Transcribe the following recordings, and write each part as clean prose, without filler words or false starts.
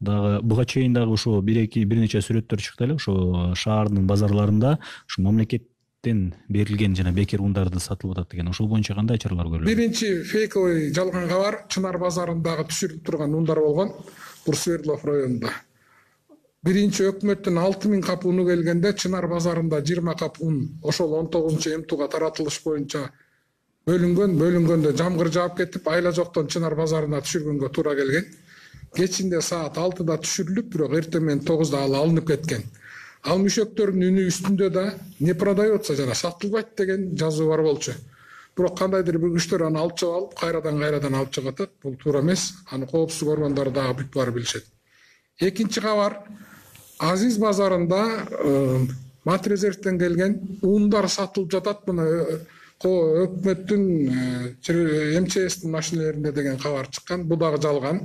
дагы буга чейин дагы ошо бир нече сүрөттөр чыкты эле ошо шаардын базарларында ушу мамлекеттен берилген жана бекер ундарды сатылып атат деген. Ошол боюнча кандай чаралар көрүлөт? Биринчи фейковый жалган кабар Чынар базарындагы түшүрүлүп турган ундар болгон. Бул Свердлов районунда. Биринчи өкмөттүн 6000 кап уну келгенде Чынар базарында 20 кап ун ошол 19-МТУга таратылыш боюнча бөлүнгөндө жамгыр жаап кетип, айла жоктон Чынар базарына түшүргөнгө туура келген. Кечинде саат 6-да түшүрүлүп, бирок эртең менен 9-да ал алынып кеткен. Ал мүшөктөрдүн үнү үстүндө да не продается жана сатылбайт деген жазуу бар болчу. Бирок кандайдыр бир күчтөр аны алып чыгып алып, кайрадан алып чыгып атат. Бул туура эмес. Аны коопсуздук органдары дагы бүт баары билишет. Экинчи кабар Азиз базарында Матрезервтен келген ундар сатылып жатат. Мына өкмөттүн МЧСтин машиналарында деген кабар чыккан. Бул дагы жалган.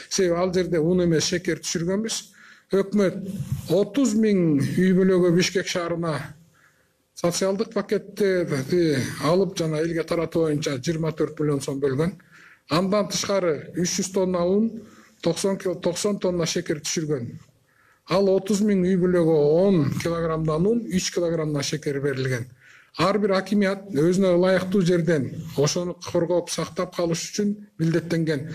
Себеби ал жерде ун эмес шекер түшүргөнбүз. Өкмөт 30 000 үй бүлөгө Бишкек шаарына социалдык пакетти алып жана элге таратуу боюнча 24 миллион сом бөлгөн. Андан тышкары 300 тонна ун, 90 тонна шекер түшүргөн. Ал 30 000 үй бүлөгө 10 килограммдан ун, 3 килограммдан шекер берилген. Ар бир акимият өзүнө ылайыктуу жерден ошону коргоп, сактап калыш үчүн милдеттенген.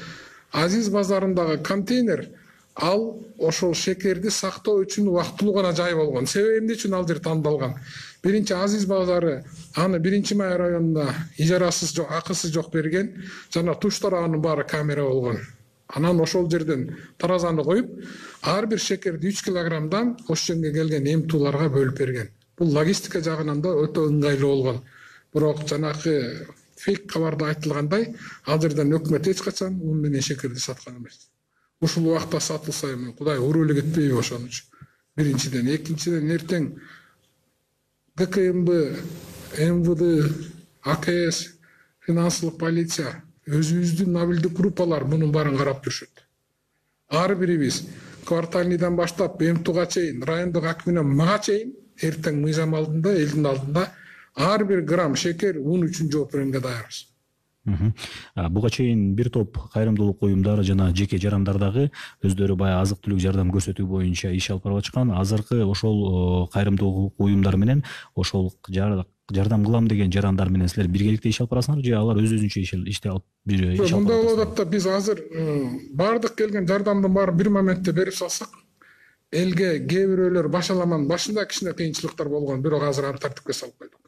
Азиз базарындагы контейнер ал ошол шекерди сактоо үчүн убактылуу гана жай болгон. Себеби эмне үчүн ал жер тандалган? Биринчи Азиз базары аны 1-Май районуна ижарасыз жок, акысыз жок берген, жана туш тарабынын баары камера болгон. Анан ошол жерден таразаны коюп, ар бир шекерди 3 килограммдан ошол жерге келген МТУларга бөлүп берген. Бул логистика жагынан да өтө ыңгайлуу болгон. Бирок жанакы фейк кабарда айтылгандай, ал жерден өкмөт эч качан ун менен шекерди саткан эмес. Ушул убакта сатылса эми Кудай уруу эле кетпейби ошон үчүн. Биринчиден, экинчиден эртең ГКМБ, МВД, АКС, финансылык полиция, өзүбүздүн мобилдик группалар мунун баарын карап жүрүшөт. Ар бирибиз квартальныйдан баштап МТУга чейин, райондук акиминен мага чейин эртең мыйзам алдында, элдин алдында ар бир грамм шекер ун үчүн жооп беренге даярбыз. Буга чейин бир топ кайрымдуулук уюмдары жана жеке жарандар дагы өздөрү баягы азык түлүк жардам көрсөтүү боюнча иш алып барып аткан. Азыркы ошол кайрымдуулук уюмдар менен ошол жардам кылам деген жарандар менен силер биргеликте иш алып барасыңар же алар өз-өзүнчө иштеп алып иш алып Мындай болуп атат да, биз азыр баардык келген жардамдын баарын бир моментте берип салсак, элге кээ бирөөлөр башаламанын башында кичине кыйынчылыктар болгон, бирок азыр аны тартипке салып койдук.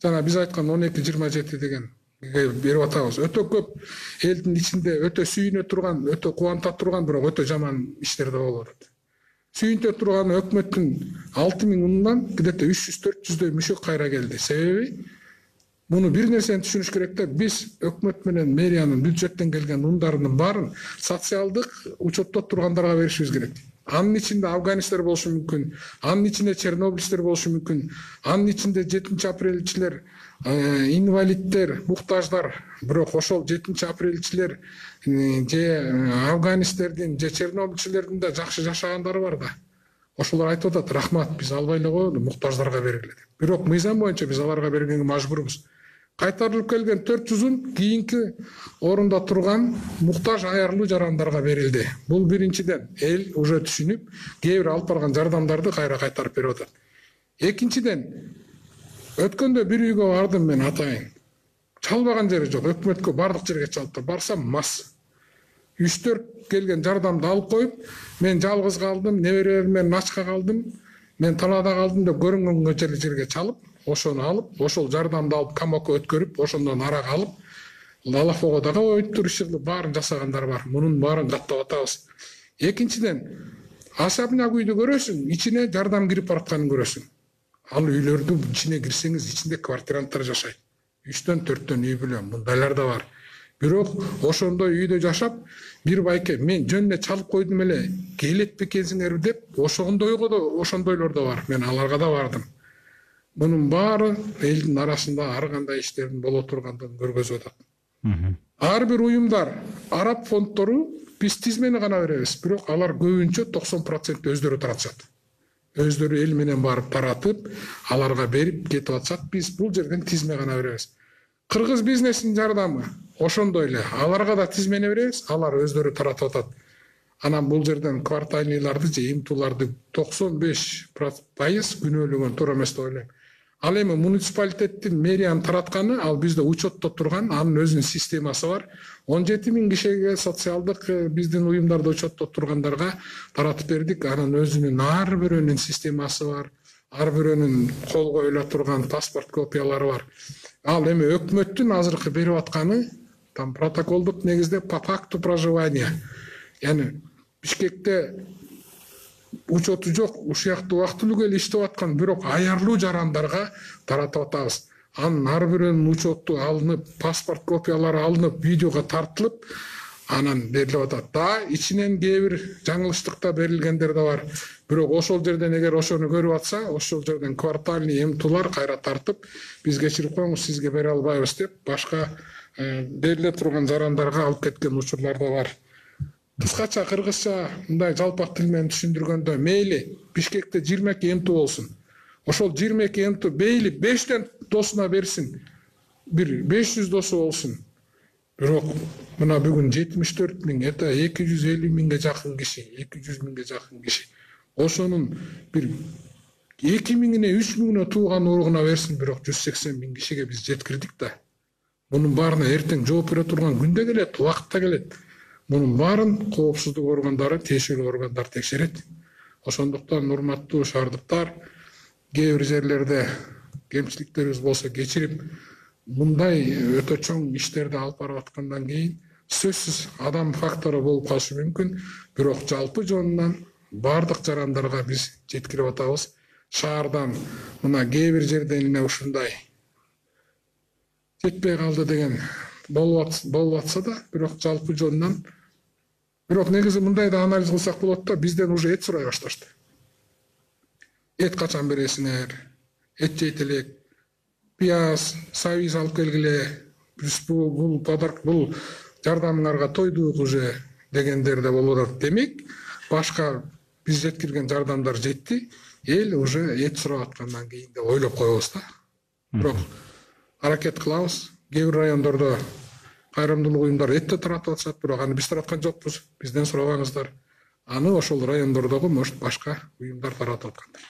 Жана биз айткан 12-27 деген берип атабыз. Өтө көп элдин ичинде өтө сүйүнө турган, өтө кубанта турган, бирок өтө жаман иштер да болуп атат. Сүйүнтө турган өкмөттүн 6000 унунан где-то 300-400 мүшөк кайра келди. Себеби муну бир нерсени түшүнүш керек да, биз өкмөт менен мэриянын бюджеттен келген ундардын баарын социалдык учетто тургандарга беришибиз керек. Анын ичинде афганисттер болушу мүмкүн, анын ичинде чернобыльдер болушу мүмкүн, анын ичинде 7-апрелчилер, инвалидтер, муктаждар. Бирок ошол 7-апрелчилер же афганисттердин же чернобыльчилердин да жакшы жашагандары бар да. Ошолор айтып атат, рахмат, биз албай эле коелу, муктаждарга берели деп. Бирок мыйзам боюнча биз аларга бергенге мажбурбуз. Кайтарылып келген 400-ун кийинки орунда турган муктаж аярлуу жарандарга берилди. Бул биринчиден эл уже түшүнүп, кээ бир алып барган жардамдарды кайра кайтарып берип атат. Экинчиден, өткөндө бир үйгө бардым мен атайын. Чалбаган жери жок, өкмөткө бардык жерге чалыптыр. Барсам мас. 3-4 келген жардамды алып коюп, мен жалгыз калдым, неберелерим менен ачка калдым, мен талаада калдым деп көрүнгөнгө жерге чалып, ошону алып, ошол жардамды алып камакка өткөрүп, ошондон арак алып, лалафого дагы өйттүр иши баарын жасагандар бар. Мунун баарын каттап атабыз. Экинчиден, особняк үйдү көрөсүң, ичине жардам кирип баратканын көрөсүң. Ал үйлөрдүн ичине кирсеңиз, ичинде квартиранттар жашайт. 3-4 үй бүлө, мындайлар да бар. Бирок ошондой үйдө жашап, бир байке мен жөн эле чалып койдум эле, келет бекенсиңер деп, ошондойго да ошондойлор да бар. Мен аларга да бардым. Мунун баары элдин арасында ар кандай иштердин боло тургандыгын көргөзүп атат. Ар бир уюмдар, араб фонддору биз тизмени гана беребиз, бирок алар көбүнчө 90% өздөрү таратышат. Өздөрү эл менен барып таратып, аларга берип кетип атсак, биз бул жерден тизме гана беребиз. Кыргыз бизнесинин жардамы ошондой эле, аларга да тизмени беребиз, алар өздөрү таратып атат. Анан бул жерден квартальныйларды же имтуларды 95% күнөөлөгөн туура эмес деп ойлойм. Ал эми муниципалитеттин мэриянын таратканы, ал бизде учетто турган, анын өзүнүн системасы бар. 17.000 кишиге социалдык биздин уюмдарда учетто тургандарга таратып бердик. Анын өзүнүн ар бирөөнүн системасы бар. Ар бирөөнүн кол коюла турган паспорт копиялары бар. Ал эми өкмөттүн азыркы берип атканы там протоколдук негизде по факту проживания. Яны Бишкекте учету жок, ушуякта убактылуу келип иштеп аткан бирок аярлуу жарандарга таратып атабыз. Анын ар бирөөнүн учету алынып, паспорт копиялары алынып, видеого тартылып, анан берилип атат. Да, ичинен кээ бир жаңылыштыкта берилгендер да бар. Бирок ошол жерден эгер ошону көрүп атса, ошол жерден квартальный эмтулар кайра тартып, биз кечирип коюңуз, сизге бере албайбыз деп, башка бериле турган жарандарга алып кеткен учурлар да бар. Кыскача кыргызча мындай жалпак тил менен түшүндүргөндө, мейли Бишкекте 22 эмту болсун. Ошол 22 эмту мейли 5тен досуна берсин. Бир 500 досу болсун. Бирок мына бүгүн 74 миң, это 250 миңге жакын киши, 200 миңге жакын киши. Ошонун бир 2 миңине 3 миңине тууган уругуна берсин, бирок 180 миң кишиге биз жеткирдик да. Мунун баарына эртең жооп бере турган күндө келет, убакытта келет. Мунун баарын коопсуздук органдары, тиешелүү органдар текшерет. Ошондуктан урматтуу шаардыктар, кээ бир жерлерде кемчиликтерибиз болсо кечирип, мындай өтө чоң иштерди алып барып аткандан кийин сөзсүз адам фактору болуп калышы мүмкүн, бирок жалпы жонунан баардык жарандарга биз жеткирип атабыз. Шаардан мына кээ бир жерден эле ушундай жетпей калды деген болуп атса да, бирок жалпы жонунан, бирок негизи мындай да анализ кылсак болот да, бизден уже эт сурай башташты. Эт качан бересиңер? Эт жейт элек, пияз, сабиз алып келгиле, бул подарок, бул жардамыңарга тойдук уже дегендер да болуп атат. Демек, башка биз жеткирген жардамдар жетти, эл уже эт сурап аткандан кийин деп ойлоп коебуз да. Бирок аракет кылабыз. Кээ бир райондордо кайрымдуулук уюмдар этте таратып атышат, бирок аны биз тараткан жокпуз. Бизден сурабаңыздар. Аны ошол райондордогу может башка уюмдар таратып аткандар.